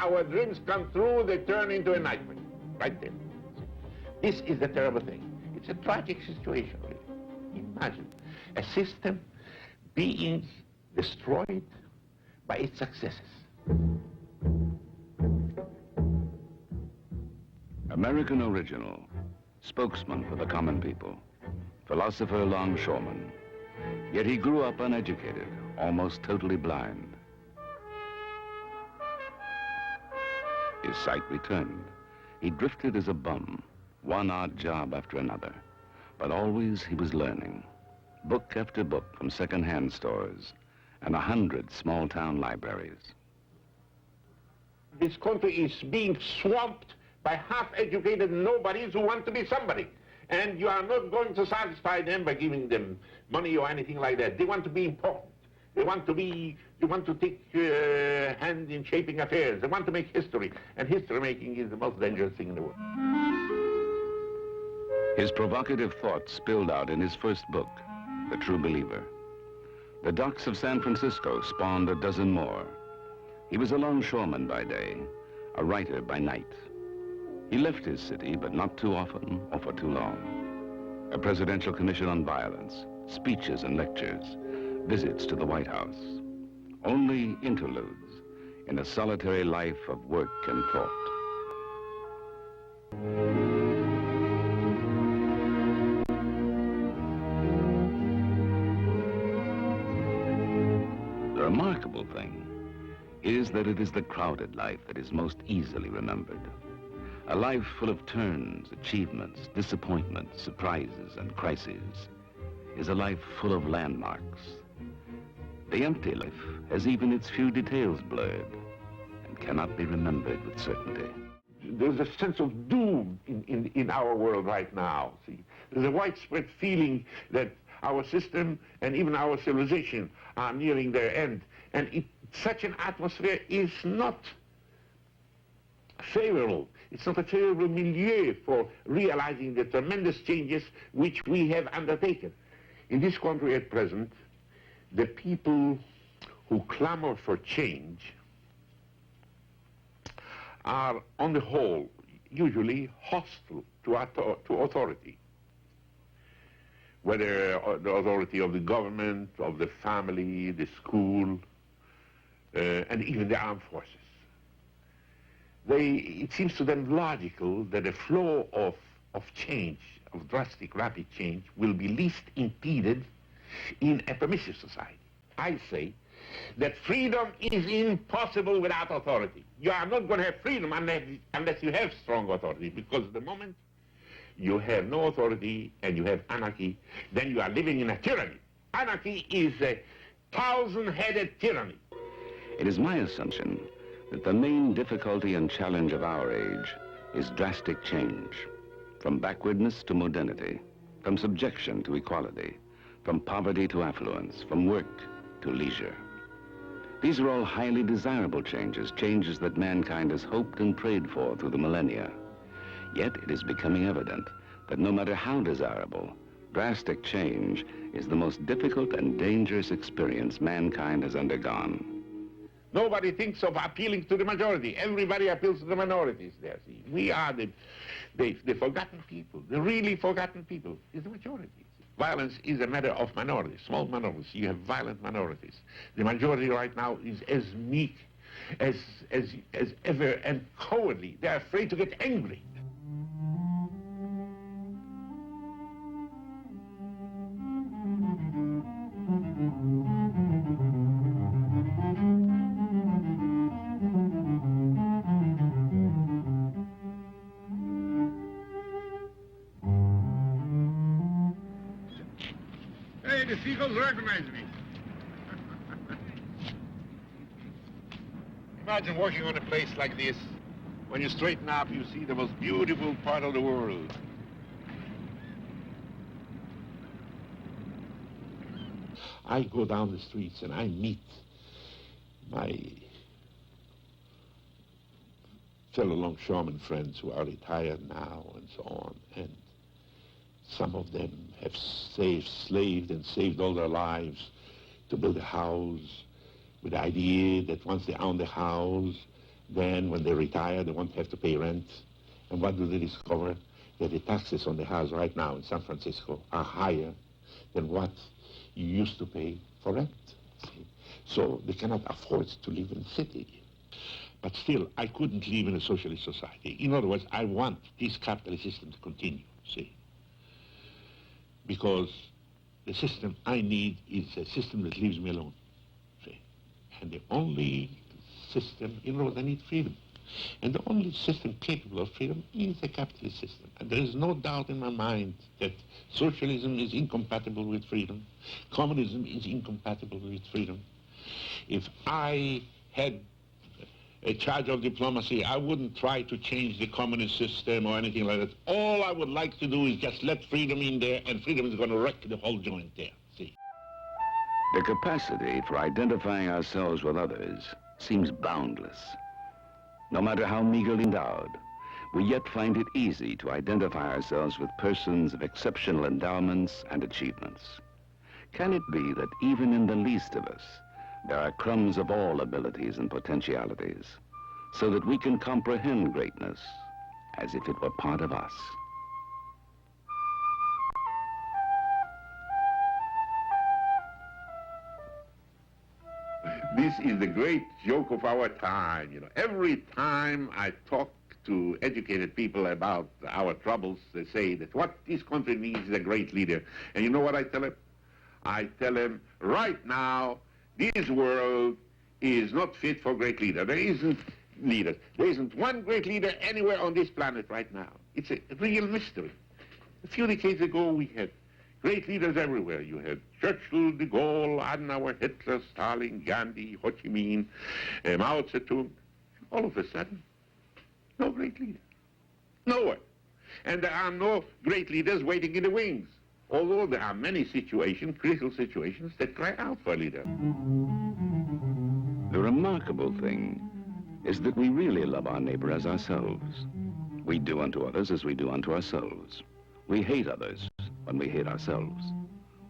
our dreams come true, they turn into a nightmare. Right there. This is the terrible thing. It's a tragic situation, really. Imagine a system being destroyed by its successes. American original, spokesman for the common people, philosopher longshoreman. Yet he grew up uneducated, almost totally blind. His sight returned. He drifted as a bum, one odd job after another. But always he was learning. Book after book from second-hand stores and 100 small-town libraries. This country is being swamped by half-educated nobodies who want to be somebody. And you are not going to satisfy them by giving them money or anything like that. They want to be important. They want to take hand in shaping affairs. They want to make history. And history making is the most dangerous thing in the world. His provocative thoughts spilled out in his first book, The True Believer. The docks of San Francisco spawned a dozen more. He was a longshoreman by day, a writer by night. He left his city, but not too often or for too long. A presidential commission on violence, speeches and lectures, visits to the White House. Only interludes in a solitary life of work and thought. The remarkable thing is that it is the crowded life that is most easily remembered. A life full of turns, achievements, disappointments, surprises, and crises is a life full of landmarks. The empty life has even its few details blurred and cannot be remembered with certainty. There's a sense of doom in our world right now. See, there's a widespread feeling that our system and even our civilization are nearing their end. And such an atmosphere is not favorable. It's not a favorable milieu for realizing the tremendous changes which we have undertaken. In this country at present, the people who clamor for change are, on the whole, usually hostile to authority. Whether the authority of the government, of the family, the school, and even the armed forces. It seems to them logical that a flow of change, of drastic, rapid change, will be least impeded in a permissive society. I say that freedom is impossible without authority. You are not going to have freedom unless you have strong authority, because the moment you have no authority and you have anarchy, then you are living in a tyranny. Anarchy is a 1,000-headed tyranny. It is my assumption that the main difficulty and challenge of our age is drastic change. From backwardness to modernity, from subjection to equality, from poverty to affluence, from work to leisure. These are all highly desirable changes, changes that mankind has hoped and prayed for through the millennia. Yet it is becoming evident that no matter how desirable, drastic change is the most difficult and dangerous experience mankind has undergone. Nobody thinks of appealing to the majority. Everybody appeals to the minorities there. See, we are the forgotten people. The really forgotten people is the majority. Violence is a matter of minorities, small minorities. You have violent minorities. The majority right now is as meek as ever and cowardly. They're afraid to get angry. Hey, the seagulls recognize me. Imagine working on a place like this. When you straighten up, you see the most beautiful part of the world. I go down the streets and I meet my fellow longshoremen friends who are retired now and so on. And some of them have slaved and saved all their lives to build a house with the idea that once they own the house, Then when they retire, they won't have to pay rent. And what do they discover? That the taxes on the house right now in San Francisco are higher than what you used to pay for rent. See? So they cannot afford to live in the city. But still, I couldn't live in a socialist society. In other words, I want this capitalist system to continue, see? Because the system I need is a system that leaves me alone, see? And the only system, in other words, I need freedom. And the only system capable of freedom is a capitalist system. And there is no doubt in my mind that socialism is incompatible with freedom. Communism is incompatible with freedom. If I had a charge of diplomacy, I wouldn't try to change the communist system or anything like that. All I would like to do is just let freedom in there, and freedom is going to wreck the whole joint there, see? The capacity for identifying ourselves with others seems boundless. No matter how meagerly endowed, we yet find it easy to identify ourselves with persons of exceptional endowments and achievements. Can it be that even in the least of us, there are crumbs of all abilities and potentialities, so that we can comprehend greatness as if it were part of us? This is the great joke of our time, you know. Every time I talk to educated people about our troubles, they say that what this country needs is a great leader. And you know what I tell them? I tell them, right now, this world is not fit for great leader. There isn't leaders. There isn't one great leader anywhere on this planet right now. It's a real mystery. A few decades ago, we had great leaders everywhere. You had Churchill, de Gaulle, Adenauer, Hitler, Stalin, Gandhi, Ho Chi Minh, Mao Zedong. All of a sudden, no great leader. Nowhere. And there are no great leaders waiting in the wings. Although there are many situations, critical situations, that cry out for a leader. The remarkable thing is that we really love our neighbor as ourselves. We do unto others as we do unto ourselves. We hate others when we hate ourselves.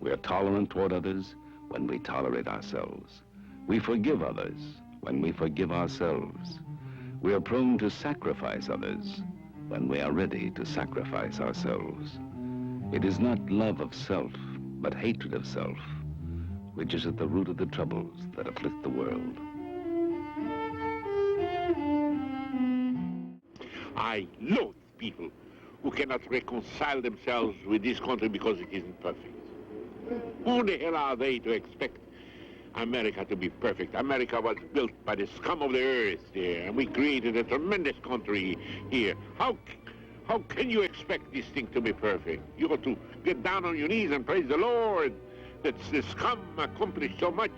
We are tolerant toward others when we tolerate ourselves. We forgive others when we forgive ourselves. We are prone to sacrifice others when we are ready to sacrifice ourselves. It is not love of self, but hatred of self, which is at the root of the troubles that afflict the world. I loathe people who cannot reconcile themselves with this country because it isn't perfect. Who the hell are they to expect America to be perfect? America was built by the scum of the earth there, and we created a tremendous country here. How can you expect this thing to be perfect? You got to get down on your knees and praise the Lord that the scum accomplished so much.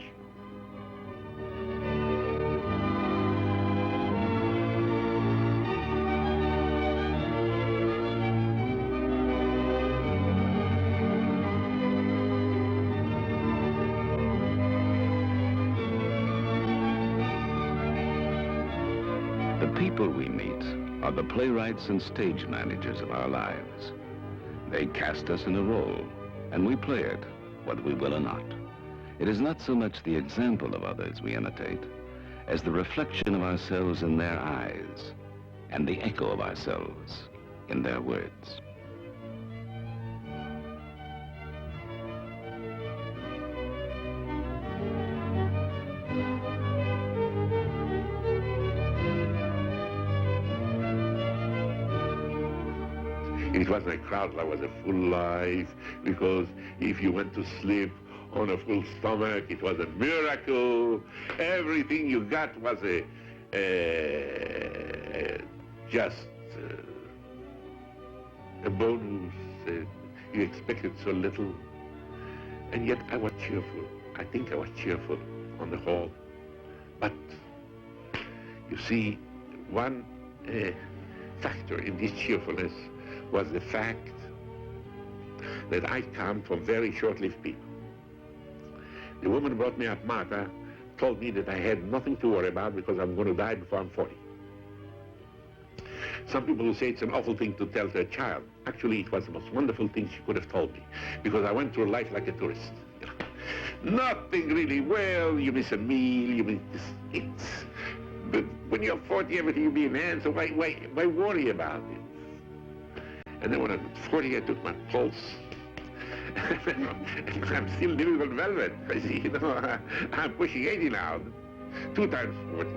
The people we meet are the playwrights and stage managers of our lives. They cast us in a role, and we play it, whether we will or not. It is not so much the example of others we imitate, as the reflection of ourselves in their eyes, and the echo of ourselves in their words. It wasn't a crowd that was a full life, because if you went to sleep on a full stomach, it was a miracle. Everything you got was just a bonus. You expected so little. And yet I was cheerful. I think I was cheerful on the whole. But you see, one factor in this cheerfulness was the fact that I come from very short-lived people. The woman who brought me up, Martha, told me that I had nothing to worry about because I'm going to die before I'm 40. Some people will say it's an awful thing to tell to a child. Actually, it was the most wonderful thing she could have told me, because I went through life like a tourist. You know? Nothing really. Well, you miss a meal, you miss this, but When you're 40, everything will be in hand, so why worry about it? And then when I was 40, I took my pulse. I'm still living on velvet. I see, you know, I'm pushing 80 now. 2 times 40.